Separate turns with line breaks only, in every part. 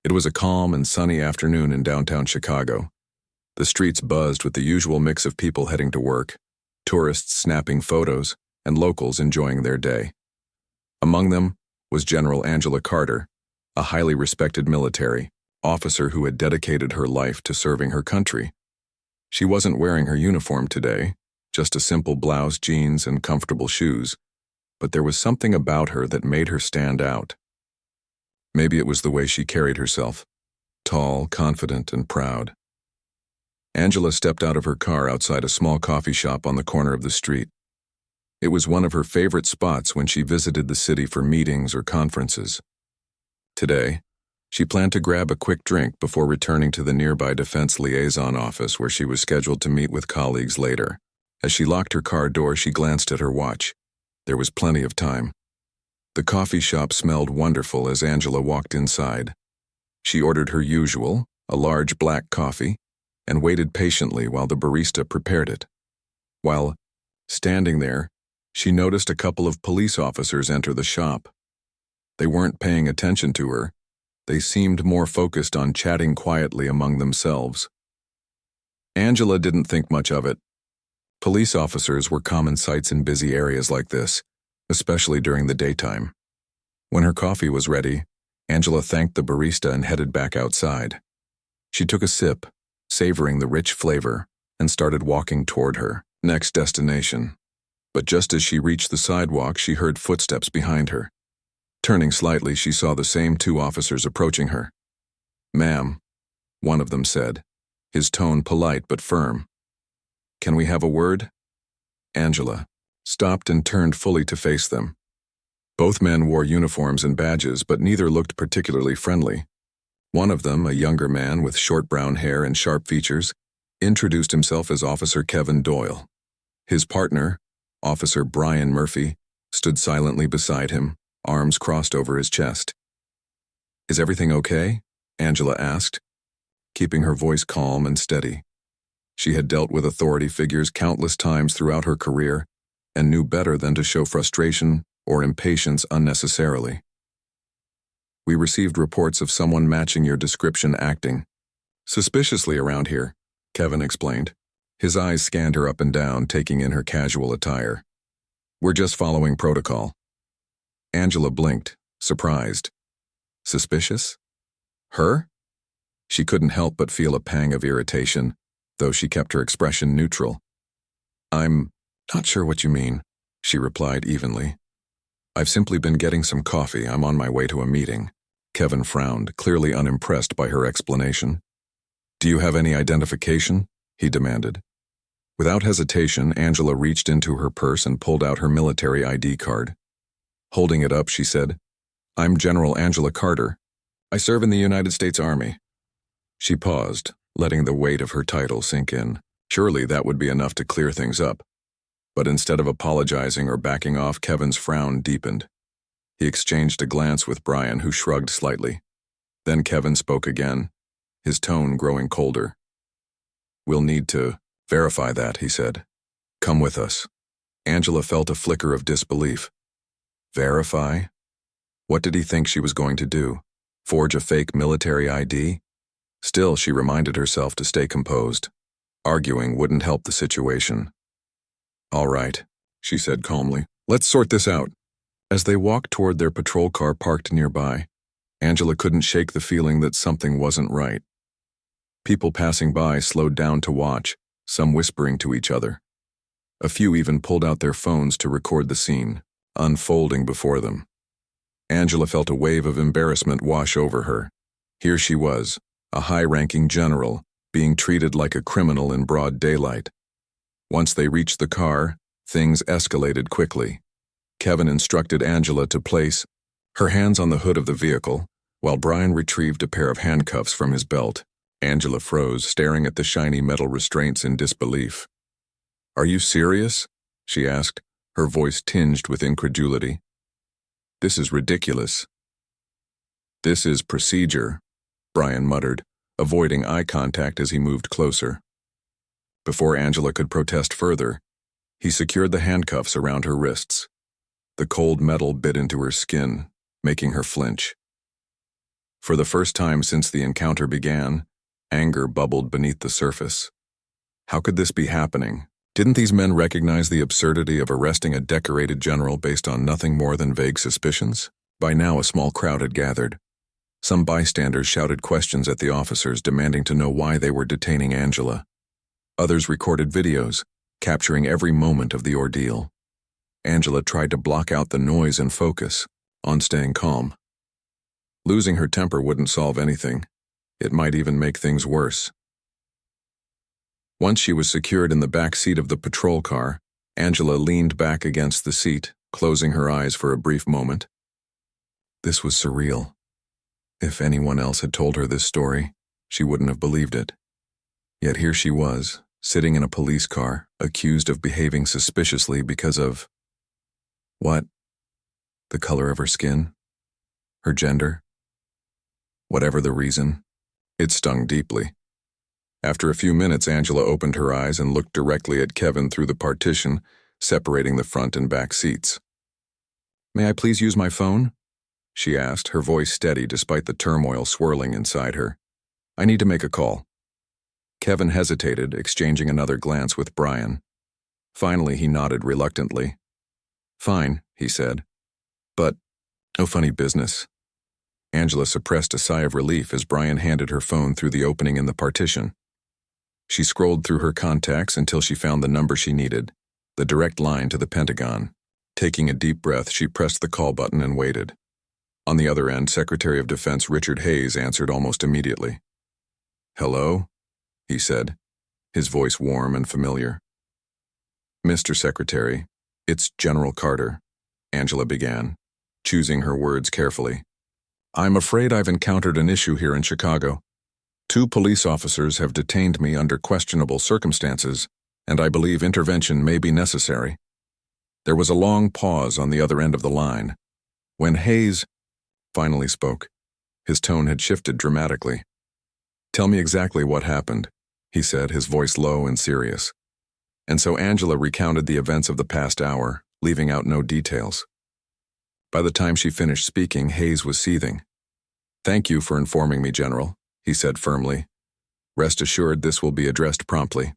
It was a calm and sunny afternoon in downtown Chicago. The streets buzzed with the usual mix of people heading to work, tourists snapping photos, and locals enjoying their day. Among them was General Angela Carter, a highly respected military officer who had dedicated her life to serving her country. She wasn't wearing her uniform today, just a simple blouse, jeans, and comfortable shoes, but there was something about her that made her stand out. Maybe it was the way she carried herself, tall, confident, and proud. Angela stepped out of her car outside a small coffee shop on the corner of the street. It was one of her favorite spots when she visited the city for meetings or conferences. Today, she planned to grab a quick drink before returning to the nearby Defense Liaison office where she was scheduled to meet with colleagues later. As she locked her car door, she glanced at her watch. There was plenty of time. The coffee shop smelled wonderful as Angela walked inside. She ordered her usual, a large black coffee, and waited patiently while the barista prepared it. While standing there, she noticed a couple of police officers enter the shop. They weren't paying attention to her. They seemed more focused on chatting quietly among themselves. Angela didn't think much of it. Police officers were common sights in busy areas like this, especially during the daytime. When her coffee was ready, Angela thanked the barista and headed back outside. She took a sip, savoring the rich flavor, and started walking toward her next destination. But just as she reached the sidewalk, she heard footsteps behind her. Turning slightly, she saw the same two officers approaching her. "Ma'am," one of them said, his tone polite but firm. "Can we have a word?" Angela stopped and turned fully to face them. Both men wore uniforms and badges, but neither looked particularly friendly. One of them, a younger man with short brown hair and sharp features, introduced himself as Officer Kevin Doyle. His partner, Officer Brian Murphy, stood silently beside him, arms crossed over his chest. "Is everything okay?" Angela asked, keeping her voice calm and steady. She had dealt with authority figures countless times throughout her career and knew better than to show frustration or impatience unnecessarily. "We received reports of someone matching your description acting suspiciously around here," Kevin explained. His eyes scanned her up and down, taking in her casual attire. "We're just following protocol." Angela blinked, surprised. Suspicious? Her? She couldn't help but feel a pang of irritation, though she kept her expression neutral. "I'm not sure what you mean," she replied evenly. "I've simply been getting some coffee. I'm on my way to a meeting." Kevin frowned, clearly unimpressed by her explanation. "Do you have any identification?" he demanded. Without hesitation, Angela reached into her purse and pulled out her military ID card. Holding it up, she said, "I'm General Angela Carter. I serve in the United States Army." She paused, letting the weight of her title sink in. Surely that would be enough to clear things up. But instead of apologizing or backing off, Kevin's frown deepened. He exchanged a glance with Brian, who shrugged slightly. Then Kevin spoke again, his tone growing colder. "We'll need to verify that," he said. "Come with us." Angela felt a flicker of disbelief. Verify? What did he think she was going to do? Forge a fake military ID? Still, she reminded herself to stay composed. Arguing wouldn't help the situation. "All right," she said calmly. "Let's sort this out." As they walked toward their patrol car parked nearby, Angela couldn't shake the feeling that something wasn't right. People passing by slowed down to watch, some whispering to each other. A few even pulled out their phones to record the scene, unfolding before them. Angela felt a wave of embarrassment wash over her. Here she was, a high-ranking general, being treated like a criminal in broad daylight. Once they reached the car, things escalated quickly. Kevin instructed Angela to place her hands on the hood of the vehicle, while Brian retrieved a pair of handcuffs from his belt. Angela froze, staring at the shiny metal restraints in disbelief. "Are you serious?" she asked, her voice tinged with incredulity. "This is ridiculous." "This is procedure," Brian muttered, avoiding eye contact as he moved closer. Before Angela could protest further, he secured the handcuffs around her wrists. The cold metal bit into her skin, making her flinch. For the first time since the encounter began, anger bubbled beneath the surface. How could this be happening? Didn't these men recognize the absurdity of arresting a decorated general based on nothing more than vague suspicions? By now, a small crowd had gathered. Some bystanders shouted questions at the officers, demanding to know why they were detaining Angela. Others recorded videos, capturing every moment of the ordeal. Angela tried to block out the noise and focus on staying calm. Losing her temper wouldn't solve anything. It might even make things worse. Once she was secured in the back seat of the patrol car, Angela leaned back against the seat, closing her eyes for a brief moment. This was surreal. If anyone else had told her this story, she wouldn't have believed it. Yet here she was, sitting in a police car, accused of behaving suspiciously because of... what? The color of her skin? Her gender? Whatever the reason, it stung deeply. After a few minutes, Angela opened her eyes and looked directly at Kevin through the partition, separating the front and back seats. "May I please use my phone?" she asked, her voice steady despite the turmoil swirling inside her. "I need to make a call." Kevin hesitated, exchanging another glance with Brian. Finally, he nodded reluctantly. "Fine," he said. "But, no funny business." Angela suppressed a sigh of relief as Brian handed her phone through the opening in the partition. She scrolled through her contacts until she found the number she needed, the direct line to the Pentagon. Taking a deep breath, she pressed the call button and waited. On the other end, Secretary of Defense Richard Hayes answered almost immediately. "Hello?" he said, his voice warm and familiar. "Mr. Secretary, it's General Carter," Angela began, choosing her words carefully. "I'm afraid I've encountered an issue here in Chicago. 2 police officers have detained me under questionable circumstances, and I believe intervention may be necessary." There was a long pause on the other end of the line. When Hayes finally spoke, his tone had shifted dramatically. "Tell me exactly what happened," he said, his voice low and serious. And so Angela recounted the events of the past hour, leaving out no details. By the time she finished speaking, Hayes was seething. "Thank you for informing me, General," he said firmly. "Rest assured this will be addressed promptly."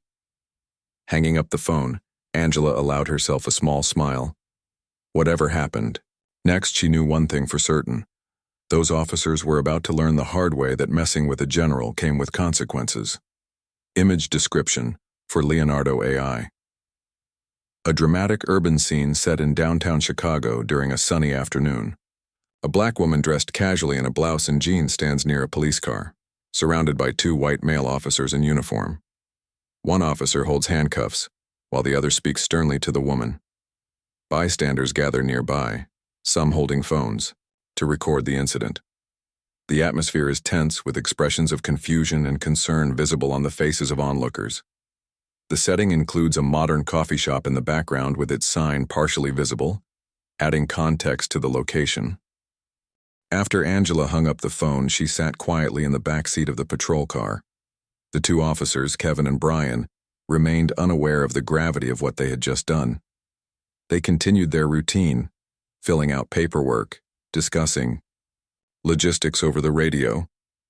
Hanging up the phone, Angela allowed herself a small smile. Whatever happened, next she knew one thing for certain. Those officers were about to learn the hard way that messing with a general came with consequences. Image description for Leonardo AI. A dramatic urban scene set in downtown Chicago during a sunny afternoon. A black woman dressed casually in a blouse and jeans stands near a police car, surrounded by 2 white male officers in uniform. One officer holds handcuffs, while the other speaks sternly to the woman. Bystanders gather nearby, some holding phones, to record the incident. The atmosphere is tense, with expressions of confusion and concern visible on the faces of onlookers. The setting includes a modern coffee shop in the background with its sign partially visible, adding context to the location. After Angela hung up the phone, she sat quietly in the back seat of the patrol car. The 2 officers, Kevin and Brian, remained unaware of the gravity of what they had just done. They continued their routine, filling out paperwork, discussing logistics over the radio,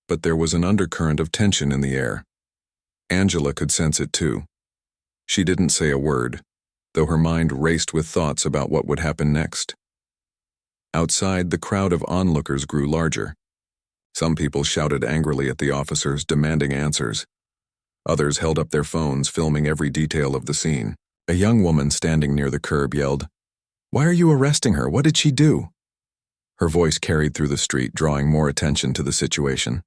but there was an undercurrent of tension in the air. Angela could sense it too. She didn't say a word, though her mind raced with thoughts about what would happen next. Outside, the crowd of onlookers grew larger. Some people shouted angrily at the officers, demanding answers. Others held up their phones, filming every detail of the scene. A young woman standing near the curb yelled, "Why are you arresting her? What did she do?" Her voice carried through the street, drawing more attention to the situation.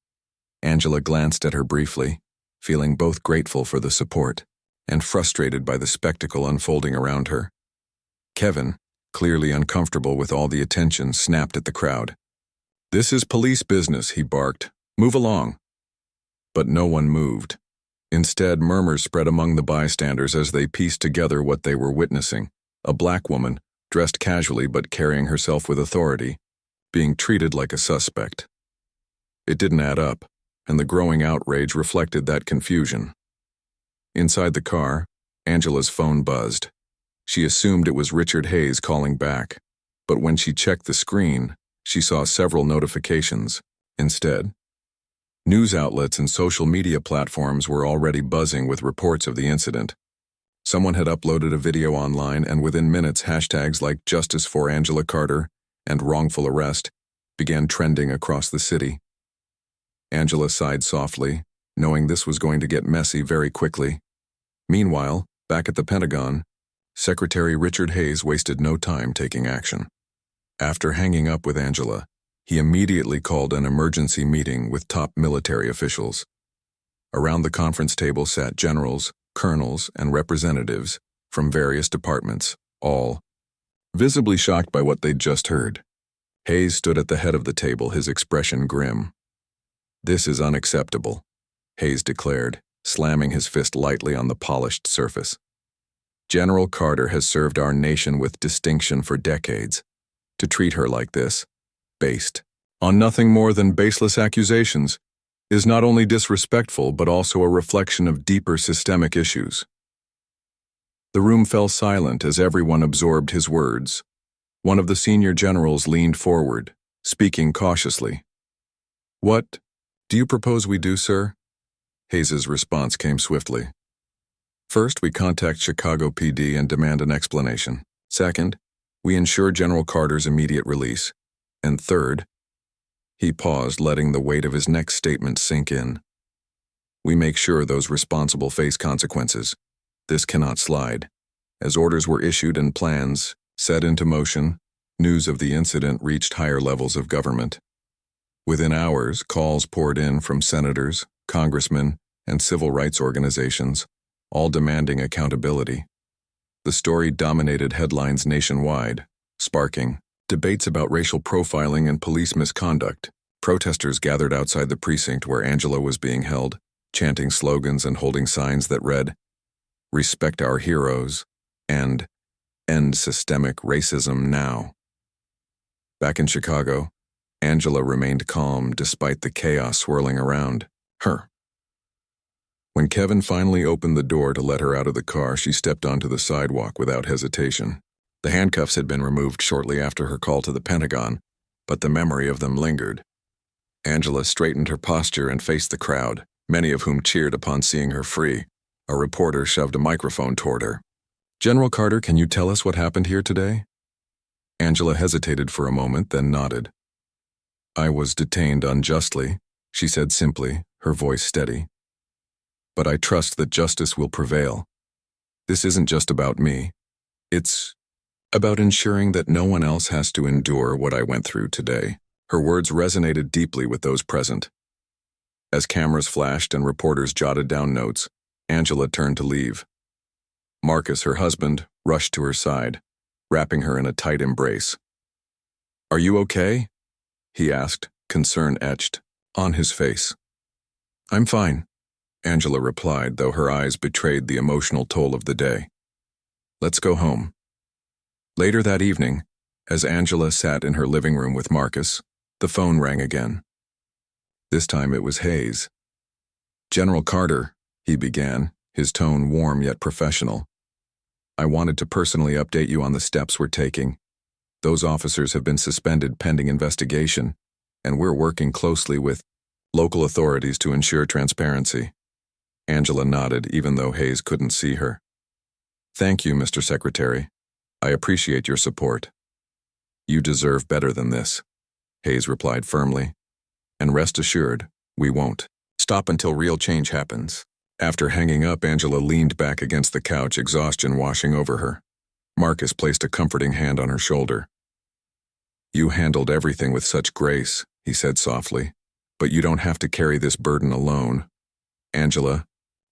Angela glanced at her briefly, feeling both grateful for the support and frustrated by the spectacle unfolding around her. Kevin, clearly uncomfortable with all the attention, snapped at the crowd. "This is police business," he barked. "Move along." But no one moved. Instead, murmurs spread among the bystanders as they pieced together what they were witnessing. A black woman, dressed casually but carrying herself with authority, being treated like a suspect. It didn't add up, and the growing outrage reflected that confusion. Inside the car, Angela's phone buzzed. She assumed it was Richard Hayes calling back, but when she checked the screen, she saw several notifications, Instead, news outlets and social media platforms were already buzzing with reports of the incident. Someone had uploaded a video online, and within minutes, hashtags like Justice for Angela Carter and Wrongful Arrest began trending across the city. Angela sighed softly, knowing this was going to get messy very quickly. Meanwhile, back at the Pentagon, Secretary Richard Hayes wasted no time taking action. After hanging up with Angela, he immediately called an emergency meeting with top military officials. Around the conference table sat generals, colonels, and representatives from various departments, all visibly shocked by what they'd just heard. Hayes stood at the head of the table, his expression grim. "This is unacceptable," Hayes declared, slamming his fist lightly on the polished surface. "General Carter has served our nation with distinction for decades. To treat her like this, based on nothing more than baseless accusations, is not only disrespectful but also a reflection of deeper systemic issues." The room fell silent as everyone absorbed his words. One of the senior generals leaned forward, speaking cautiously. "What do you propose we do, sir?" Hayes's response came swiftly. "First, we contact Chicago PD and demand an explanation. Second, we ensure General Carter's immediate release. And third," he paused, letting the weight of his next statement sink in, "we make sure those responsible face consequences. This cannot slide." As orders were issued and plans set into motion, news of the incident reached higher levels of government. Within hours, calls poured in from senators, congressmen, and civil rights organizations, all demanding accountability. The story dominated headlines nationwide, sparking debates about racial profiling and police misconduct. Protesters gathered outside the precinct where Angela was being held, chanting slogans and holding signs that read, "Respect our heroes," and "End systemic racism now." Back in Chicago, Angela remained calm despite the chaos swirling around her. When Kevin finally opened the door to let her out of the car, she stepped onto the sidewalk without hesitation. The handcuffs had been removed shortly after her call to the Pentagon, but the memory of them lingered. Angela straightened her posture and faced the crowd, many of whom cheered upon seeing her free. A reporter shoved a microphone toward her. "General Carter, can you tell us what happened here today?" Angela hesitated for a moment, then nodded. "I was detained unjustly," she said simply, her voice steady. "But I trust that justice will prevail. This isn't just about me. It's about ensuring that no one else has to endure what I went through today." Her words resonated deeply with those present. As cameras flashed and reporters jotted down notes, Angela turned to leave. Marcus, her husband, rushed to her side, wrapping her in a tight embrace. "Are you okay?" he asked, concern etched on his face. "I'm fine," Angela replied, though her eyes betrayed the emotional toll of the day. "Let's go home." Later that evening, as Angela sat in her living room with Marcus, the phone rang again. This time it was Hayes. "General Carter," he began, his tone warm yet professional. "I wanted to personally update you on the steps we're taking. Those officers have been suspended pending investigation, and we're working closely with local authorities to ensure transparency." Angela nodded, even though Hayes couldn't see her. "Thank you, Mr. Secretary. I appreciate your support." "You deserve better than this," Hayes replied firmly. "And rest assured, we won't stop until real change happens." After hanging up, Angela leaned back against the couch, exhaustion washing over her. Marcus placed a comforting hand on her shoulder. "You handled everything with such grace," he said softly, "but you don't have to carry this burden alone." Angela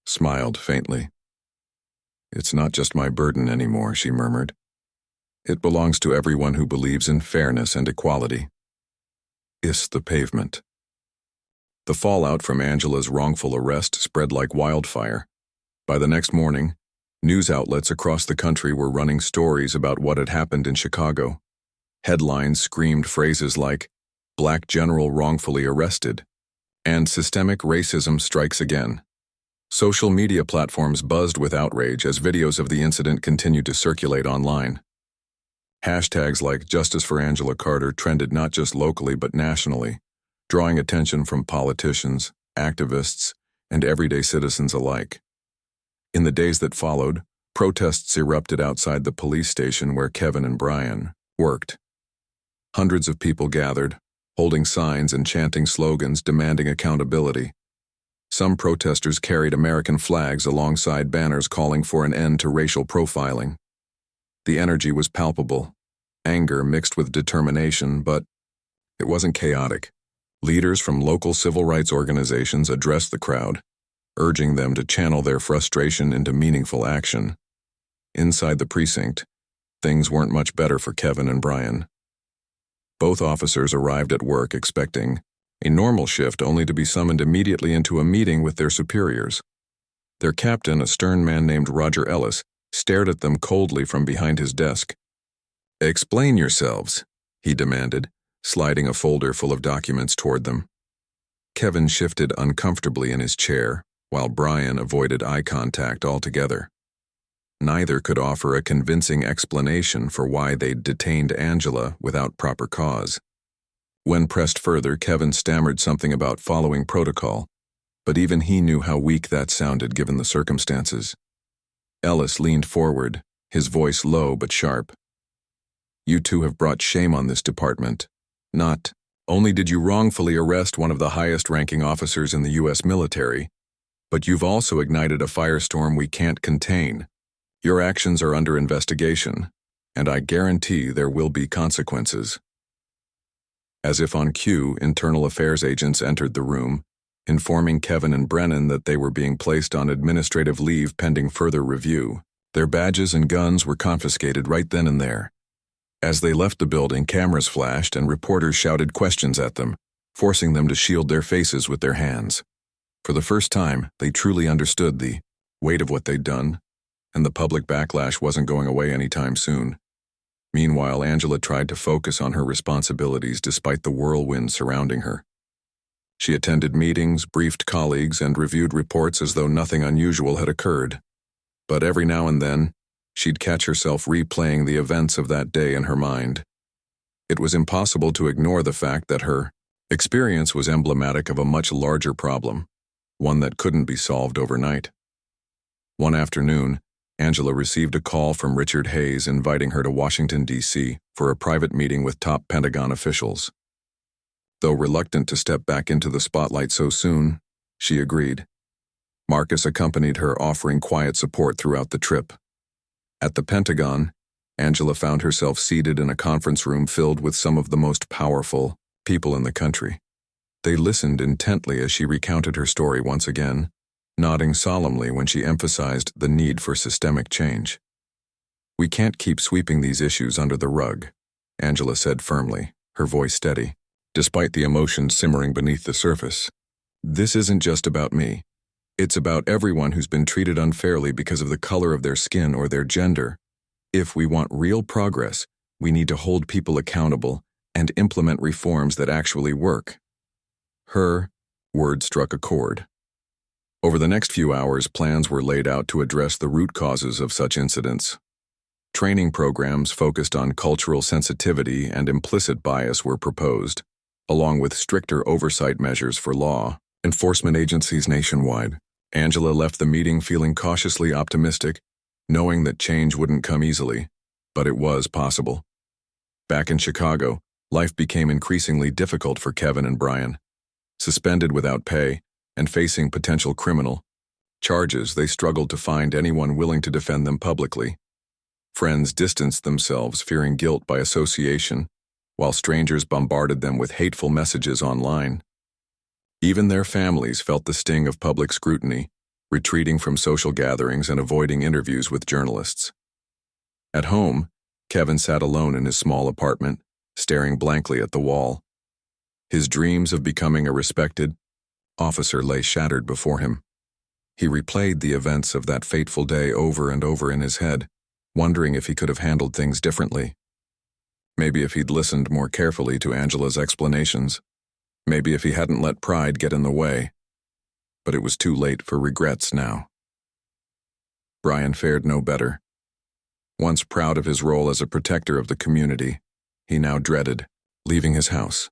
smiled faintly. "It's not just my burden anymore," she murmured. "It belongs to everyone who believes in fairness and equality." It's the pavement. The fallout from Angela's wrongful arrest spread like wildfire. By the next morning, news outlets across the country were running stories about what had happened in Chicago. Headlines screamed phrases like, "Black general wrongfully arrested," and "Systemic racism strikes again." Social media platforms buzzed with outrage as videos of the incident continued to circulate online. Hashtags like "Justice for Angela Carter" trended not just locally but nationally, drawing attention from politicians, activists, and everyday citizens alike. In the days that followed, protests erupted outside the police station where Kevin and Brian worked. Hundreds of people gathered, holding signs and chanting slogans demanding accountability. Some protesters carried American flags alongside banners calling for an end to racial profiling. The energy was palpable, anger mixed with determination, but it wasn't chaotic. Leaders from local civil rights organizations addressed the crowd, urging them to channel their frustration into meaningful action. Inside the precinct, things weren't much better for Kevin and Brian. Both officers arrived at work expecting a normal shift only to be summoned immediately into a meeting with their superiors. Their captain, a stern man named Roger Ellis, stared at them coldly from behind his desk. "Explain yourselves," he demanded, sliding a folder full of documents toward them. Kevin shifted uncomfortably in his chair, while Brian avoided eye contact altogether. Neither could offer a convincing explanation for why they'd detained Angela without proper cause. When pressed further, Kevin stammered something about following protocol, but even he knew how weak that sounded given the circumstances. Ellis leaned forward, his voice low but sharp. "You two have brought shame on this department. Not only did you wrongfully arrest one of the highest-ranking officers in the U.S. military, but you've also ignited a firestorm we can't contain. Your actions are under investigation, and I guarantee there will be consequences." As if on cue, internal affairs agents entered the room, informing Kevin and Brennan that they were being placed on administrative leave pending further review. Their badges and guns were confiscated right then and there. As they left the building, cameras flashed and reporters shouted questions at them, forcing them to shield their faces with their hands. For the first time, they truly understood the weight of what they'd done, and the public backlash wasn't going away anytime soon. Meanwhile, Angela tried to focus on her responsibilities despite the whirlwind surrounding her. She attended meetings, briefed colleagues, and reviewed reports as though nothing unusual had occurred. But every now and then, she'd catch herself replaying the events of that day in her mind. It was impossible to ignore the fact that her experience was emblematic of a much larger problem, one that couldn't be solved overnight. One afternoon, Angela received a call from Richard Hayes inviting her to Washington, D.C. for a private meeting with top Pentagon officials. Though reluctant to step back into the spotlight so soon, she agreed. Marcus accompanied her, offering quiet support throughout the trip. At the Pentagon, Angela found herself seated in a conference room filled with some of the most powerful people in the country. They listened intently as she recounted her story once again, nodding solemnly when she emphasized the need for systemic change. "We can't keep sweeping these issues under the rug," Angela said firmly, her voice steady, despite the emotions simmering beneath the surface. "This isn't just about me. It's about everyone who's been treated unfairly because of the color of their skin or their gender. If we want real progress, we need to hold people accountable and implement reforms that actually work." Her words struck a chord. Over the next few hours, plans were laid out to address the root causes of such incidents. Training programs focused on cultural sensitivity and implicit bias were proposed, along with stricter oversight measures for law enforcement agencies nationwide. Angela left the meeting feeling cautiously optimistic, knowing that change wouldn't come easily, but it was possible. Back in Chicago, life became increasingly difficult for Kevin and Brian. Suspended without pay and facing potential criminal charges, they struggled to find anyone willing to defend them publicly. Friends distanced themselves, fearing guilt by association, while strangers bombarded them with hateful messages online. Even their families felt the sting of public scrutiny, retreating from social gatherings and avoiding interviews with journalists. At home, Kevin sat alone in his small apartment, staring blankly at the wall. His dreams of becoming a respected officer lay shattered before him. He replayed the events of that fateful day over and over in his head, wondering if he could have handled things differently. Maybe if he'd listened more carefully to Angela's explanations. Maybe if he hadn't let pride get in the way. But it was too late for regrets now. Brian fared no better. Once proud of his role as a protector of the community, he now dreaded leaving his house.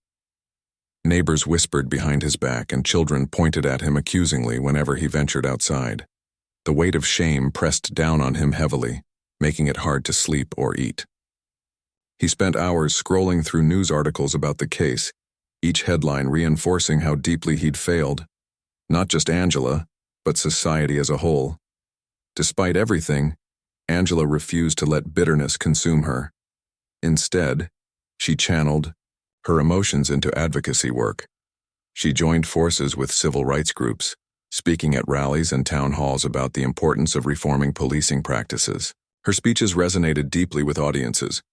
Neighbors whispered behind his back, and children pointed at him accusingly whenever he ventured outside. The weight of shame pressed down on him heavily, making it hard to sleep or eat. He spent hours scrolling through news articles about the case, each headline reinforcing how deeply he'd failed, not just Angela, but society as a whole. Despite everything, Angela refused to let bitterness consume her. Instead, she channeled her emotions into advocacy work. She joined forces with civil rights groups, speaking at rallies and town halls about the importance of reforming policing practices. Her speeches resonated deeply with audiences,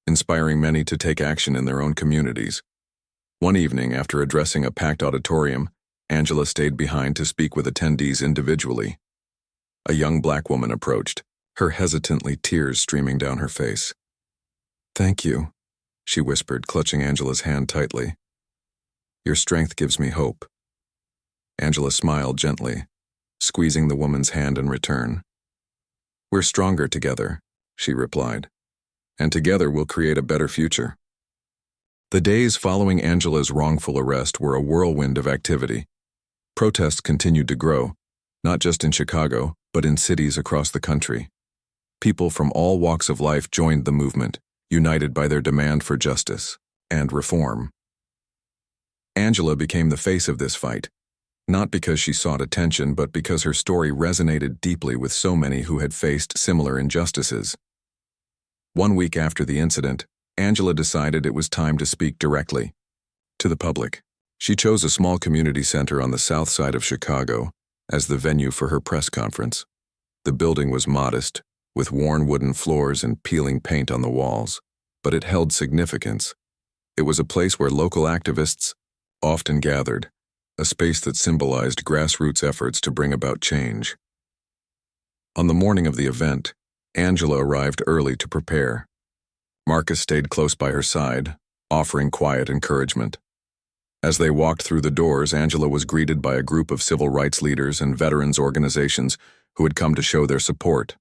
inspiring many to take action in their own communities. One evening, after addressing a packed auditorium, Angela stayed behind to speak with attendees individually. A young black woman approached, her hesitantly tears streaming down her face. "Thank you," she whispered, clutching Angela's hand tightly. "Your strength gives me hope." Angela smiled gently, squeezing the woman's hand in return. "We're stronger together," she replied, "and together we'll create a better future." The days following Angela's wrongful arrest were a whirlwind of activity. Protests continued to grow, not just in Chicago, but in cities across the country. People from all walks of life joined the movement, united by their demand for justice and reform. Angela became the face of this fight, not because she sought attention, but because her story resonated deeply with so many who had faced similar injustices. 1 week after the incident, Angela decided it was time to speak directly to the public. She chose a small community center on the south side of Chicago as the venue for her press conference. The building was modest, with worn wooden floors and peeling paint on the walls, but it held significance. It was a place where local activists often gathered, a space that symbolized grassroots efforts to bring about change. On the morning of the event, Angela arrived early to prepare. Marcus stayed close by her side, offering quiet encouragement. As they walked through the doors, Angela was greeted by a group of civil rights leaders and veterans organizations who had come to show their support.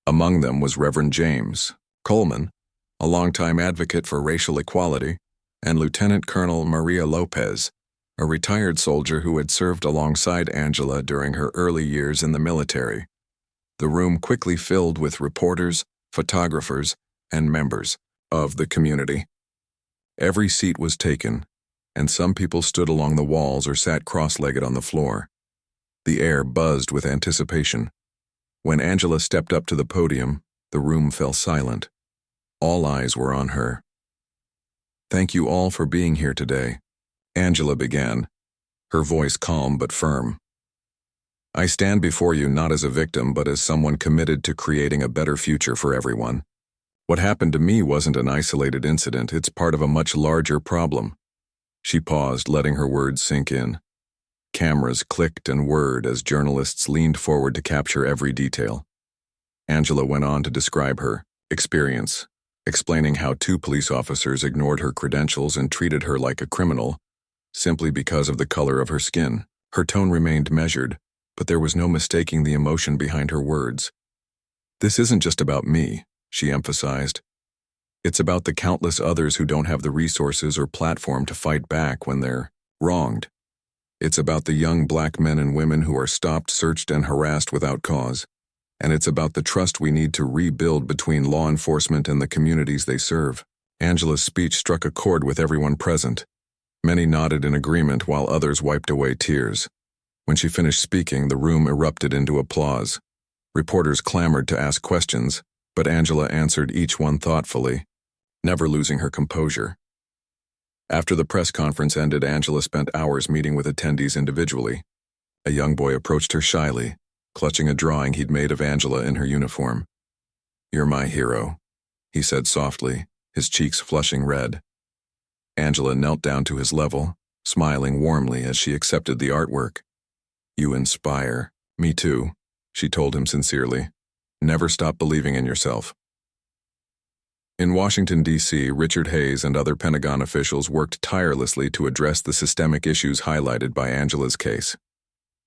Among them was Reverend James Coleman, a longtime advocate for racial equality, and Lieutenant Colonel Maria Lopez, a retired soldier who had served alongside Angela during her early years in the military. The room quickly filled with reporters, photographers, and members of the community. Every seat was taken, and some people stood along the walls or sat cross-legged on the floor. The air buzzed with anticipation. When Angela stepped up to the podium, the room fell silent. All eyes were on her. "Thank you all for being here today," Angela began, her voice calm but firm. "I stand before you not as a victim, but as someone committed to creating a better future for everyone. What happened to me wasn't an isolated incident, it's part of a much larger problem." She paused, letting her words sink in. Cameras clicked and whirred as journalists leaned forward to capture every detail. Angela went on to describe her experience, explaining how 2 police officers ignored her credentials and treated her like a criminal simply because of the color of her skin. Her tone remained measured, but there was no mistaking the emotion behind her words. "This isn't just about me," she emphasized. "It's about the countless others who don't have the resources or platform to fight back when they're wronged. It's about the young black men and women who are stopped, searched, and harassed without cause. And it's about the trust we need to rebuild between law enforcement and the communities they serve." Angela's speech struck a chord with everyone present. Many nodded in agreement while others wiped away tears. When she finished speaking, the room erupted into applause. Reporters clamored to ask questions, but Angela answered each one thoughtfully, never losing her composure. After the press conference ended, Angela spent hours meeting with attendees individually. A young boy approached her shyly, clutching a drawing he'd made of Angela in her uniform. "You're my hero," he said softly, his cheeks flushing red. Angela knelt down to his level, smiling warmly as she accepted the artwork. "You inspire. Me too," she told him sincerely. "Never stop believing in yourself." In Washington, D.C., Richard Hayes and other Pentagon officials worked tirelessly to address the systemic issues highlighted by Angela's case.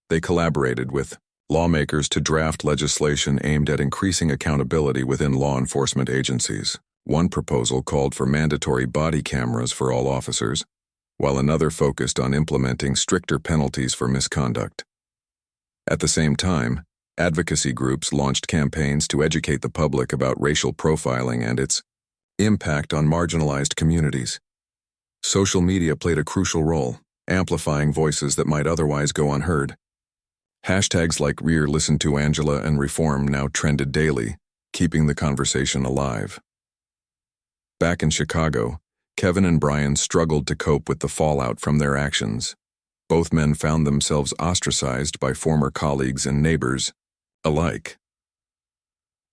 They collaborated with lawmakers to draft legislation aimed at increasing accountability within law enforcement agencies. One proposal called for mandatory body cameras for all officers, while another focused on implementing stricter penalties for misconduct. At the same time, advocacy groups launched campaigns to educate the public about racial profiling and its impact on marginalized communities. Social media played a crucial role, amplifying voices that might otherwise go unheard. Hashtags like #RearListen to Angela and Reform now trended daily, keeping the conversation alive. Back in Chicago, Kevin and Brian struggled to cope with the fallout from their actions. Both men found themselves ostracized by former colleagues and neighbors alike.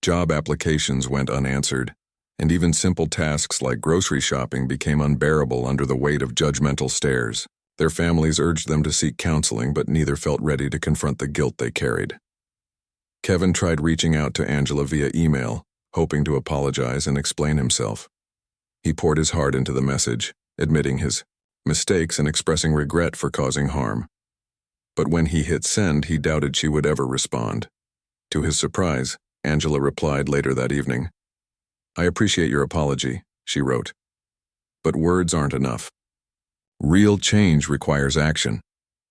Job applications went unanswered, and even simple tasks like grocery shopping became unbearable under the weight of judgmental stares. Their families urged them to seek counseling, but neither felt ready to confront the guilt they carried. Kevin tried reaching out to Angela via email, hoping to apologize and explain himself. He poured his heart into the message, admitting his mistakes and expressing regret for causing harm. But when he hit send, he doubted she would ever respond. To his surprise, Angela replied later that evening. "I appreciate your apology," she wrote. "But words aren't enough. Real change requires action,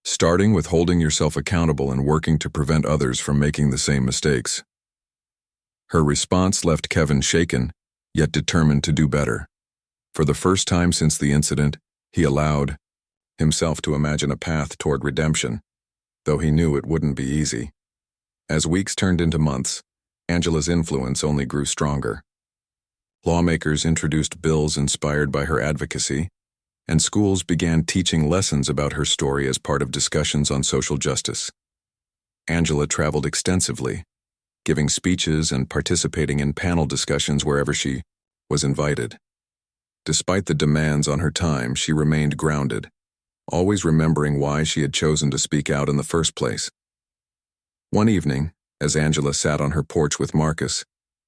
starting with holding yourself accountable and working to prevent others from making the same mistakes." Her response left Kevin shaken, yet determined to do better. For the first time since the incident, he allowed himself to imagine a path toward redemption, though he knew it wouldn't be easy. As weeks turned into months, Angela's influence only grew stronger. Lawmakers introduced bills inspired by her advocacy, and schools began teaching lessons about her story as part of discussions on social justice. Angela traveled extensively, giving speeches and participating in panel discussions wherever she was invited. Despite the demands on her time, she remained grounded, always remembering why she had chosen to speak out in the first place. One evening, as Angela sat on her porch with Marcus,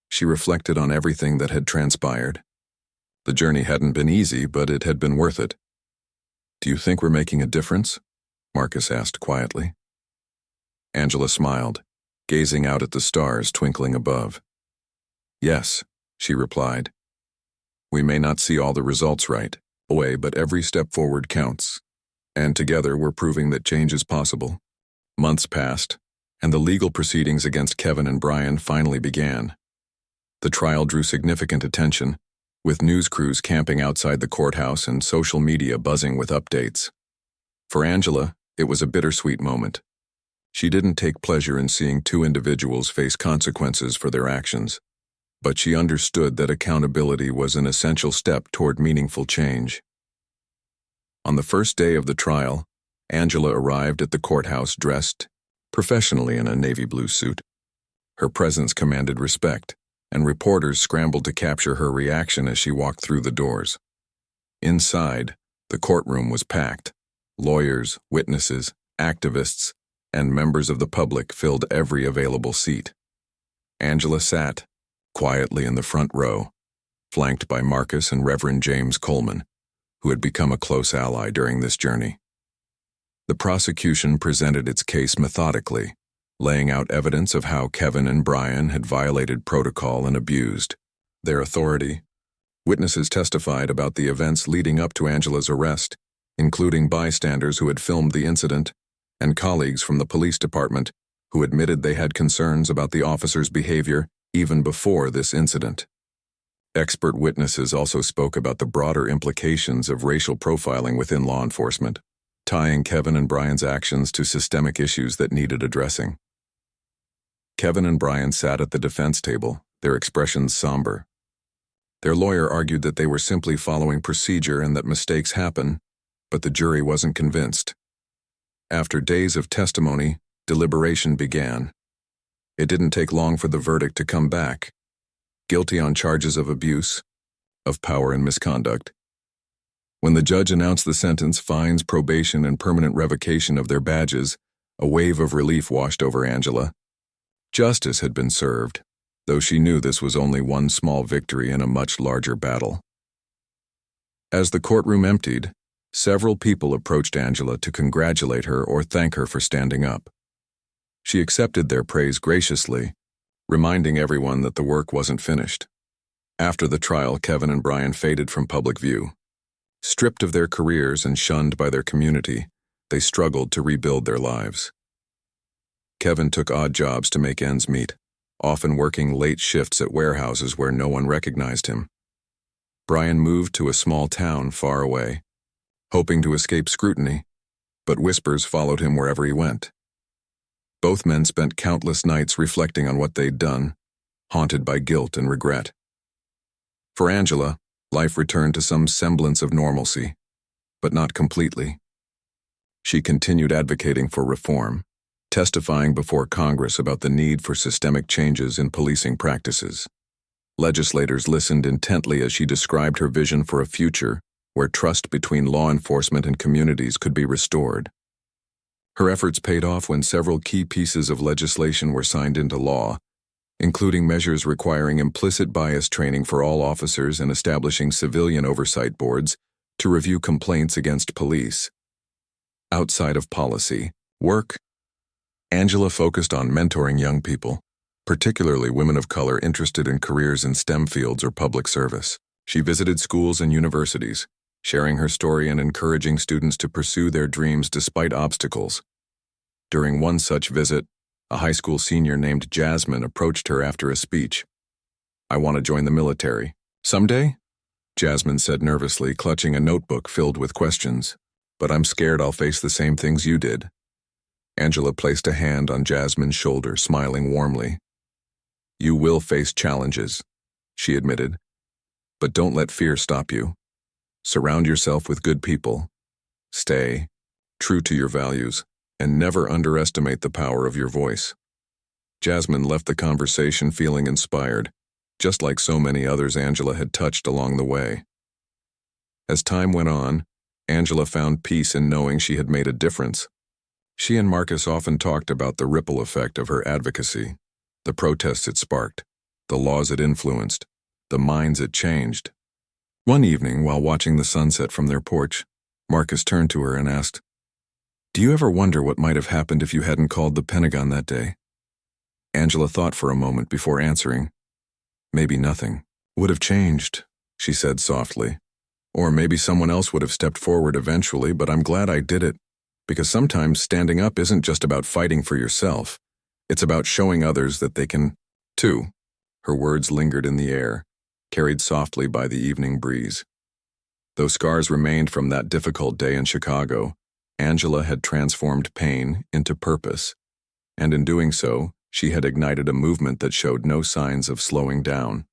she reflected on everything that had transpired. The journey hadn't been easy, but it had been worth it. "Do you think we're making a difference?" Marcus asked quietly. Angela smiled, gazing out at the stars twinkling above. "Yes," she replied. "We may not see all the results right away, but every step forward counts. And together we're proving that change is possible." Months passed, and the legal proceedings against Kevin and Brian finally began. The trial drew significant attention, with news crews camping outside the courthouse and social media buzzing with updates. For Angela, it was a bittersweet moment. She didn't take pleasure in seeing two individuals face consequences for their actions, but she understood that accountability was an essential step toward meaningful change. On the first day of the trial, Angela arrived at the courthouse dressed professionally in a navy blue suit. Her presence commanded respect, and reporters scrambled to capture her reaction as she walked through the doors. Inside, the courtroom was packed. Lawyers, witnesses, activists, and members of the public filled every available seat. Angela sat quietly in the front row, flanked by Marcus and Reverend James Coleman, who had become a close ally during this journey. The prosecution presented its case methodically, laying out evidence of how Kevin and Brian had violated protocol and abused their authority. Witnesses testified about the events leading up to Angela's arrest, including bystanders who had filmed the incident and colleagues from the police department who admitted they had concerns about the officer's behavior even before this incident. Expert witnesses also spoke about the broader implications of racial profiling within law enforcement, tying Kevin and Brian's actions to systemic issues that needed addressing. Kevin and Brian sat at the defense table, their expressions somber. Their lawyer argued that they were simply following procedure and that mistakes happen, but the jury wasn't convinced. After days of testimony, deliberation began. It didn't take long for the verdict to come back. Guilty on charges of abuse, of power and misconduct. When the judge announced the sentence, fines, probation, and permanent revocation of their badges, a wave of relief washed over Angela. Justice had been served, though she knew this was only one small victory in a much larger battle. As the courtroom emptied, several people approached Angela to congratulate her or thank her for standing up. She accepted their praise graciously, reminding everyone that the work wasn't finished. After the trial, Kevin and Brian faded from public view. Stripped of their careers and shunned by their community, they struggled to rebuild their lives. Kevin took odd jobs to make ends meet, often working late shifts at warehouses where no one recognized him. Brian moved to a small town far away, hoping to escape scrutiny, but whispers followed him wherever he went. Both men spent countless nights reflecting on what they'd done, haunted by guilt and regret. For Angela, life returned to some semblance of normalcy, but not completely. She continued advocating for reform, testifying before Congress about the need for systemic changes in policing practices. Legislators listened intently as she described her vision for a future where trust between law enforcement and communities could be restored. Her efforts paid off when several key pieces of legislation were signed into law, including measures requiring implicit bias training for all officers and establishing civilian oversight boards to review complaints against police. Outside of policy, work, Angela focused on mentoring young people, particularly women of color interested in careers in STEM fields or public service. She visited schools and universities, sharing her story and encouraging students to pursue their dreams despite obstacles. During one such visit, a high school senior named Jasmine approached her after a speech. "I want to join the military. Someday?" Jasmine said nervously, clutching a notebook filled with questions. "But I'm scared I'll face the same things you did." Angela placed a hand on Jasmine's shoulder, smiling warmly. "You will face challenges," she admitted. "But don't let fear stop you. Surround yourself with good people. Stay true to your values, and never underestimate the power of your voice." Jasmine left the conversation feeling inspired, just like so many others Angela had touched along the way. As time went on, Angela found peace in knowing she had made a difference. She and Marcus often talked about the ripple effect of her advocacy, the protests it sparked, the laws it influenced, the minds it changed. One evening, while watching the sunset from their porch, Marcus turned to her and asked, "Do you ever wonder what might have happened if you hadn't called the Pentagon that day?" Angela thought for a moment before answering. "Maybe nothing would have changed," she said softly. "Or maybe someone else would have stepped forward eventually, but I'm glad I did it. Because sometimes standing up isn't just about fighting for yourself. It's about showing others that they can, too." Her words lingered in the air, carried softly by the evening breeze. Though scars remained from that difficult day in Chicago, Angela had transformed pain into purpose, and in doing so, she had ignited a movement that showed no signs of slowing down.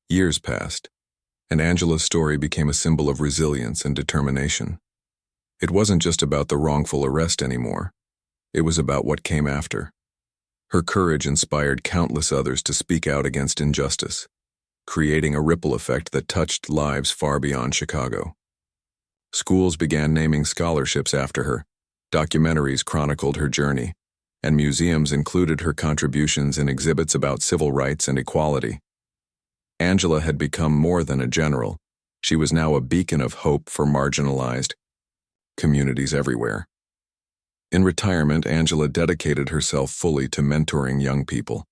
Years passed, and Angela's story became a symbol of resilience and determination. It wasn't just about the wrongful arrest anymore. It was about what came after. Her courage inspired countless others to speak out against injustice, creating a ripple effect that touched lives far beyond Chicago. Schools began naming scholarships after her, documentaries chronicled her journey, and museums included her contributions in exhibits about civil rights and equality. Angela had become more than a general. She was now a beacon of hope for marginalized communities everywhere. In retirement, Angela dedicated herself fully to mentoring young people.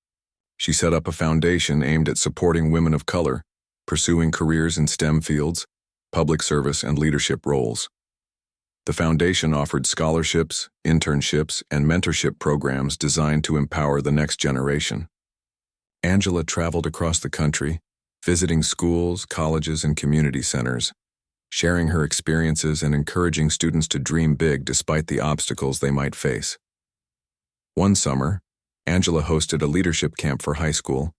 She set up a foundation aimed at supporting women of color, pursuing careers in STEM fields, public service, and leadership roles. The foundation offered scholarships, internships, and mentorship programs designed to empower the next generation. Angela traveled across the country, visiting schools, colleges, and community centers, sharing her experiences and encouraging students to dream big despite the obstacles they might face. One summer, Angela hosted a leadership camp for high school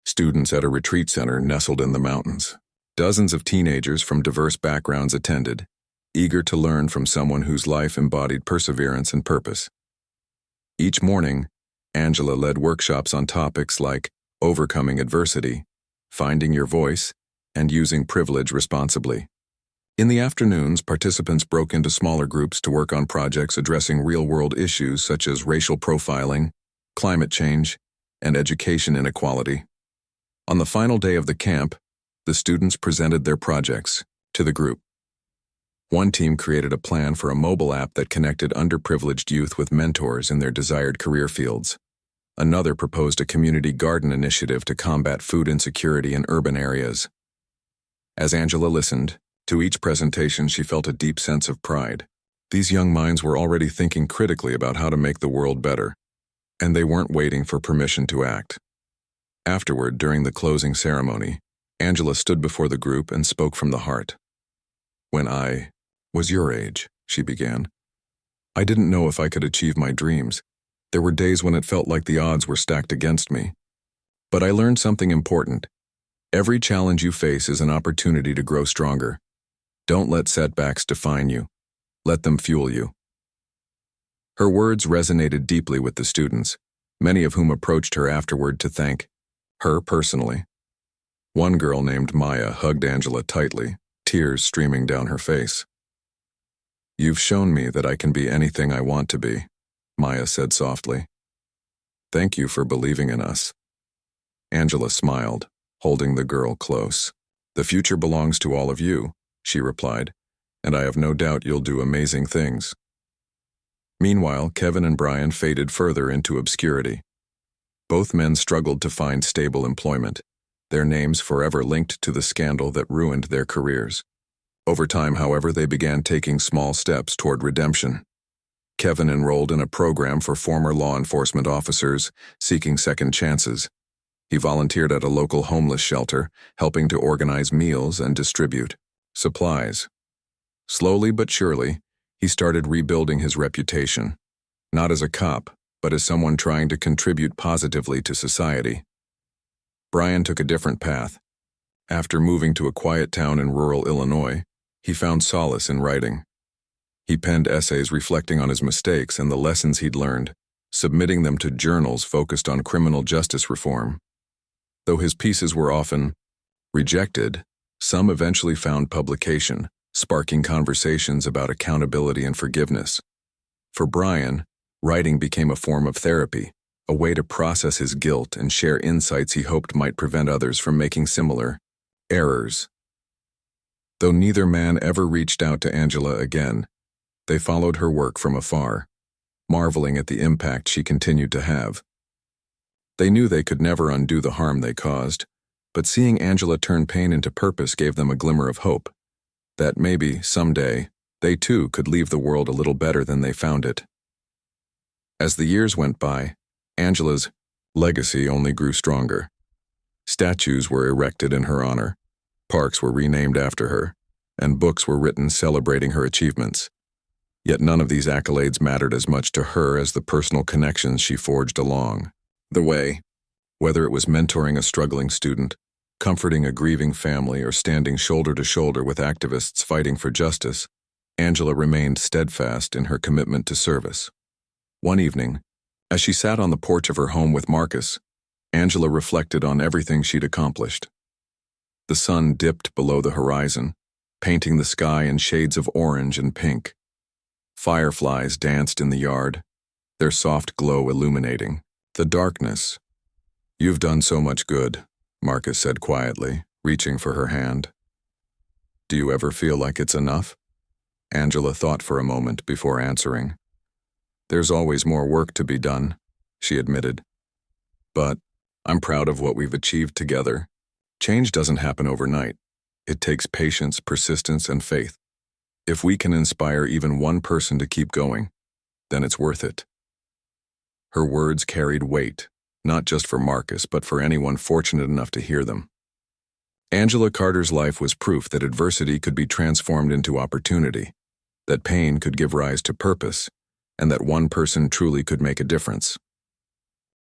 students at a retreat center nestled in the mountains. Dozens of teenagers from diverse backgrounds attended, eager to learn from someone whose life embodied perseverance and purpose. Each morning, Angela led workshops on topics like overcoming adversity, finding your voice, and using privilege responsibly. In the afternoons, participants broke into smaller groups to work on projects addressing real-world issues such as racial profiling, climate change, and education inequality. On the final day of the camp, the students presented their projects to the group. One team created a plan for a mobile app that connected underprivileged youth with mentors in their desired career fields. Another proposed a community garden initiative to combat food insecurity in urban areas. As Angela listened, To each presentation, she felt a deep sense of pride. These young minds were already thinking critically about how to make the world better, and they weren't waiting for permission to act. Afterward, during the closing ceremony, Angela stood before the group and spoke from the heart. "When I was your age," she began, "I didn't know if I could achieve my dreams. There were days when it felt like the odds were stacked against me. But I learned something important. Every challenge you face is an opportunity to grow stronger. Don't let setbacks define you. Let them fuel you." Her words resonated deeply with the students, many of whom approached her afterward to thank her personally. One girl named Maya hugged Angela tightly, tears streaming down her face. "You've shown me that I can be anything I want to be," Maya said softly. "Thank you for believing in us." Angela smiled, holding the girl close. "The future belongs to all of you," she replied, "and I have no doubt you'll do amazing things." Meanwhile, Kevin and Brian faded further into obscurity. Both men struggled to find stable employment, their names forever linked to the scandal that ruined their careers. Over time, however, they began taking small steps toward redemption. Kevin enrolled in a program for former law enforcement officers seeking second chances. He volunteered at a local homeless shelter, helping to organize meals and distribute supplies. Slowly but surely, he started rebuilding his reputation, not as a cop, but as someone trying to contribute positively to society. Brian took a different path. After moving to a quiet town in rural Illinois, he found solace in writing. He penned essays reflecting on his mistakes and the lessons he'd learned, submitting them to journals focused on criminal justice reform. Though his pieces were often rejected, some eventually found publication, sparking conversations about accountability and forgiveness. For Brian, writing became a form of therapy, a way to process his guilt and share insights he hoped might prevent others from making similar errors. Though neither man ever reached out to Angela again, they followed her work from afar, marveling at the impact she continued to have. They knew they could never undo the harm they caused, but seeing Angela turn pain into purpose gave them a glimmer of hope, that maybe, someday, they too could leave the world a little better than they found it. As the years went by, Angela's legacy only grew stronger. Statues were erected in her honor, parks were renamed after her, and books were written celebrating her achievements. Yet none of these accolades mattered as much to her as the personal connections she forged along the way. Whether it was mentoring a struggling student, comforting a grieving family, or standing shoulder to shoulder with activists fighting for justice, Angela remained steadfast in her commitment to service. One evening, as she sat on the porch of her home with Marcus, Angela reflected on everything she'd accomplished. The sun dipped below the horizon, painting the sky in shades of orange and pink. Fireflies danced in the yard, their soft glow illuminating the darkness. "You've done so much good," Marcus said quietly, reaching for her hand. "Do you ever feel like it's enough?" Angela thought for a moment before answering. "There's always more work to be done," she admitted. "But I'm proud of what we've achieved together. Change doesn't happen overnight. It takes patience, persistence, and faith. If we can inspire even one person to keep going, then it's worth it." Her words carried weight, not just for Marcus, but for anyone fortunate enough to hear them. Angela Carter's life was proof that adversity could be transformed into opportunity, that pain could give rise to purpose, and that one person truly could make a difference.